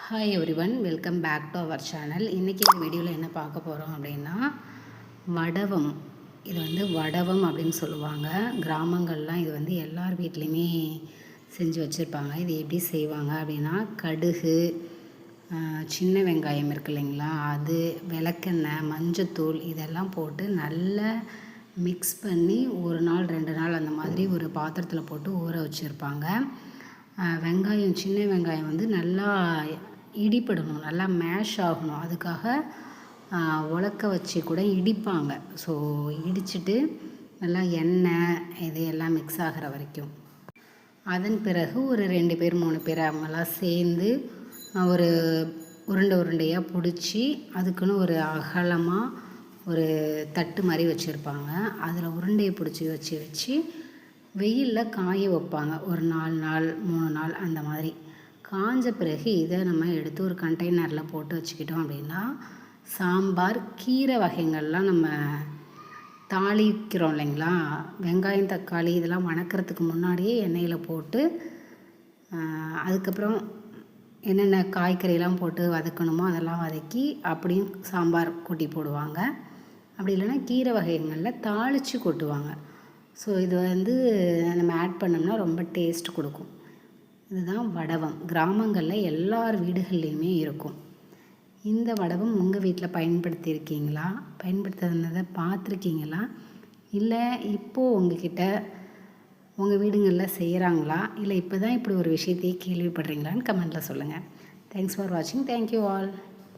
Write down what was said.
Hi everyone, welcome back to our channel. இன்றைக்கி இந்த வீடியோவில் என்ன பார்க்க போகிறோம் அப்படின்னா, வடவம். இது வடவம் அப்படின்னு சொல்லுவாங்க. கிராமங்கள்லாம் இது எல்லார் வீட்லேயுமே செஞ்சு வச்சுருப்பாங்க. இது எப்படி செய்வாங்க அப்படின்னா, கடுகு, சின்ன வெங்காயம் இருக்கு இல்லைங்களா, அது, விளக்கெண்ணெய், மஞ்சத்தூள் இதெல்லாம் போட்டு நல்லா மிக்ஸ் பண்ணி 1 நாள் 2 நாள் அந்த மாதிரி ஒரு பாத்திரத்தில் போட்டு ஊற வச்சுருப்பாங்க. வெங்காயம், சின்ன வெங்காயம் நல்லா இடிபடணும், நல்லா மேஷ் ஆகணும். அதுக்காக உலக்க வச்சு கூட இடிப்பாங்க. ஸோ இடிச்சிட்டு நல்லா எண்ணெய் இது எல்லாம் மிக்ஸ் ஆகிற வரைக்கும், அதன் பிறகு ஒரு 2 பேர் 3 பேர் அவங்கெல்லாம் சேர்ந்து ஒரு உருண்டையாக பிடிச்சி அதுக்குன்னு ஒரு அகலமாக ஒரு தட்டு மாதிரி வச்சுருப்பாங்க. அதில் உருண்டையை பிடிச்சி வச்சு வெயிலில் காய வைப்பாங்க. ஒரு 4 நாள் 3 நாள் அந்த மாதிரி காஞ்ச பிறகு இதை நம்ம எடுத்து ஒரு கண்டெய்னரில் போட்டு வச்சுக்கிட்டோம் அப்படின்னா, சாம்பார், கீரை வகைகள்லாம் நம்ம தாளிக்கிறோம் இல்லைங்களா, வெங்காயம் தக்காளி இதெல்லாம் வணக்கிறதுக்கு முன்னாடியே எண்ணெயில் போட்டு அதுக்கப்புறம் என்னென்ன காய்கறியெல்லாம் போட்டு வதக்கணுமோ அதெல்லாம் வதக்கி அப்படியும் சாம்பார் கொட்டி போடுவாங்க. அப்படி இல்லைன்னா கீரை வகைகளில் தாளித்து கொட்டுவாங்க. ஸோ இது நம்ம ஆட் பண்ணோம்னா ரொம்ப டேஸ்ட் கொடுக்கும். இதுதான் வடவம். கிராமங்களில் எல்லார் வீடுகள்லேயுமே இருக்கும். இந்த வடவம் உங்கள் வீட்டில் பயன்படுத்தியிருக்கீங்களா? பயன்படுத்துறதை பார்த்துருக்கீங்களா? இல்லை இப்போது உங்கள் வீடுங்களில் செய்கிறாங்களா? இல்லை இப்போ தான் இப்படி ஒரு விஷயத்தையே கேள்விப்படுறீங்களான்னு கமெண்ட்டில் சொல்லுங்கள். தேங்க்ஸ் ஃபார் வாட்சிங். Thank you all.